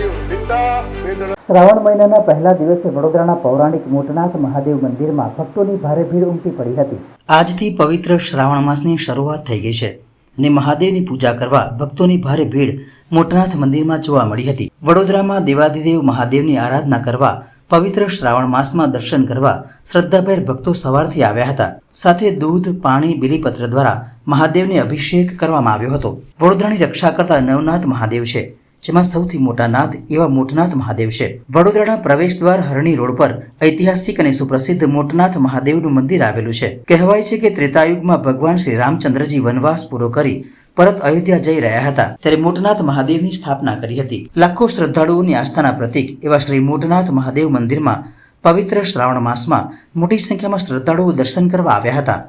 શ્રાવણ મહિનાના પહેલા દિવસે વડોદરાના પૌરાણિક મોટનાથ મહાદેવ મંદિરમાં ભક્તોની ભારે ભીડ ઉમટી પડી હતી। આજથી પવિત્ર શ્રાવણ માસની શરૂઆત થઈ ગઈ છે અને મહાદેવની પૂજા કરવા ભક્તોની ભારે ભીડ મોટનાથ મંદિરમાં જોવા મળી હતી। વડોદરામાં દેવાધિદેવ મહાદેવની આરાધના કરવા પવિત્ર શ્રાવણ માસમાં દર્શન કરવા શ્રદ્ધાભેર ભક્તો સવારથી આવ્યા હતા। સાથે દૂધ, પાણી, બિલીપત્ર દ્વારા મહાદેવને અભિષેક કરવામાં આવ્યો હતો। વડોદરાની રક્ષા કરતા નવનાથ મહાદેવ છે, જેમાં સૌથી મોટા નાથ એવા મોટનાથ મહાદેવ છે। વડોદરાના પ્રવેશ દ્વાર હરણી રોડ પર ઐતિહાસિક અને સુપ્રસિદ્ધ મોટનાથ મહાદેવનું મંદિર આવેલું છે। કહેવાય છે કે ત્રેતાયુગમાં ભગવાન શ્રી રામચંદ્રજી વનવાસ પૂરો કરી પરત અયોધ્યા જઈ રહ્યા હતા ત્યારે મોટનાથ મહાદેવની સ્થાપના કરી હતી। લાખો શ્રદ્ધાળુઓની આસ્થાના પ્રતીક એવા શ્રી મોટનાથ મહાદેવ મંદિરમાં પવિત્ર શ્રાવણ માસમાં મોટી સંખ્યામાં શ્રદ્ધાળુઓ દર્શન કરવા આવ્યા હતા।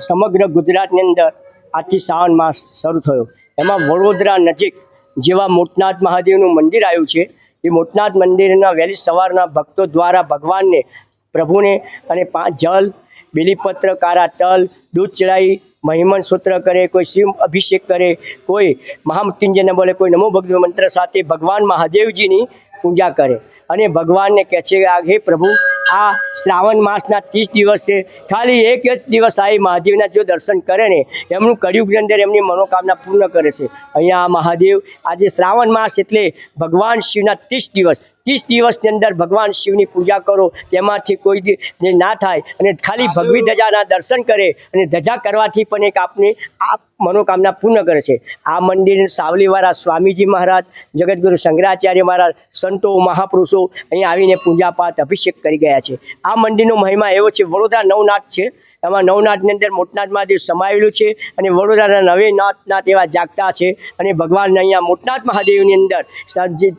સમગ્ર ગુજરાતની અંદર આજથી શ્રાવણ માસ શરૂ થયો, એમાં વડોદરા નજીક જેવા મોટનાથ મહાદેવનું મંદિર આવ્યું છે, એ મોટનાથ મંદિરના વહેલી સવારના ભક્તો દ્વારા ભગવાનને, પ્રભુને અને જલ, બિલીપત્ર, કારા તલ, દૂધ ચડાવી મહિમન સૂત્ર કરે, કોઈ શિવ અભિષેક કરે, કોઈ મહામૃત્યુંજયને બોલે, કોઈ નમો ભગવાન મંત્ર સાથે ભગવાન મહાદેવજીની પૂજા કરે અને ભગવાનને કહે છે કે હે પ્રભુ, આ શ્રાવણ માસના 30 દિવસ છે, ખાલી એક જ દિવસ આવી મહાદેવના જો દર્શન કરે ને એમનું કળિયુગની અંદર એમની મનોકામના પૂર્ણ કરે છે। અહીંયા મહાદેવ આજે શ્રાવણ માસ એટલે ભગવાન શિવના 30 દિવસની અંદર ભગવાન શિવની પૂજા કરો, તેમાંથી કોઈ ના થાય અને ખાલી ભગવી ધજાના દર્શન કરે અને ધજા કરવાથી પણ એક આપની આ મનોકામના પૂર્ણ કરે છે। આ મંદિર સાવલીવાળા સ્વામીજી મહારાજ, જગતગુરુ શંકરાચાર્ય મહારાજ, સંતો, મહાપુરુષો અહીં આવીને પૂજાપાઠ અભિષેક કરી ગયા છે। આ મંદિરનો મહિમા એવો છે, વડોદરા નવનાથ છે, એમાં નવનાથની અંદર મોટનાથ મહાદેવ સમાયેલું છે અને વડોદરાના નવે નાથ એવા જાગતા છે અને ભગવાન અહીંયા મોટનાથ મહાદેવની અંદર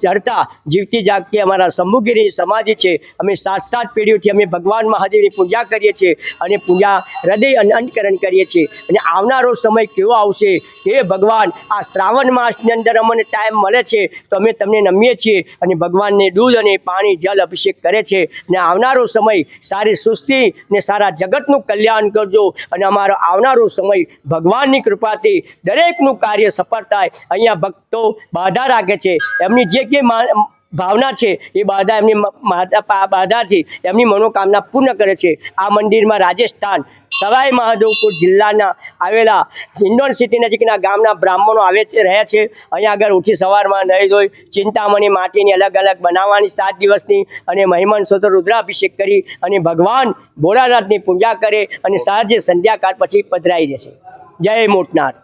ચડતા જીવતી જાગતી અમારા શંભુગીરી સમાધિ છે। અમે 7 પેઢીઓથી અમે ભગવાન મહાદેવની પૂજા કરીએ છીએ અને પૂજા હૃદય અને અંતકરણ કરીએ છીએ અને આવનારો સમય કેવો આવશે કે ભગવાન આ શ્રાવણ માસની અંદર અમને ટાઈમ મળે છે તો અમે તમને નમીએ છીએ અને ભગવાનને દૂધ અને પાણી, જલ અભિષેક કરે છે અને આવનારો સમય સારી સૃષ્ટિ ને સારા જગતનું કલ્યાણ કરજો અને અમારો આવનારો સમય ભગવાનની કૃપાથી દરેકનું કાર્ય સફળ થાય। અહીંયા ભક્તો બાધા રાખે છે, એમની જે કે ભાવના છે એ બાધા એમની બાધાથી એમની મનોકામના પૂર્ણ કરે છે। આ મંદિરમાં રાજસ્થાન સવાઈ માધોપુર જિલ્લાના આવેલા ઇન્દોર સિટી નજીકના ગામના બ્રાહ્મણો આવે છે, રહે છે। અહીંયા આગળ ઉઠી સવારમાં નહીં ધોઈ ચિંતામણી માટીની અલગ અલગ બનાવવાની 7 દિવસની અને મહિમન સ્તોત્ર રુદ્રાભિષેક કરી અને ભગવાન ભોળાનાથની પૂજા કરે અને સાંજે સંધ્યાકાળ પછી પધરાઈ જશે। જય મોટનાથ।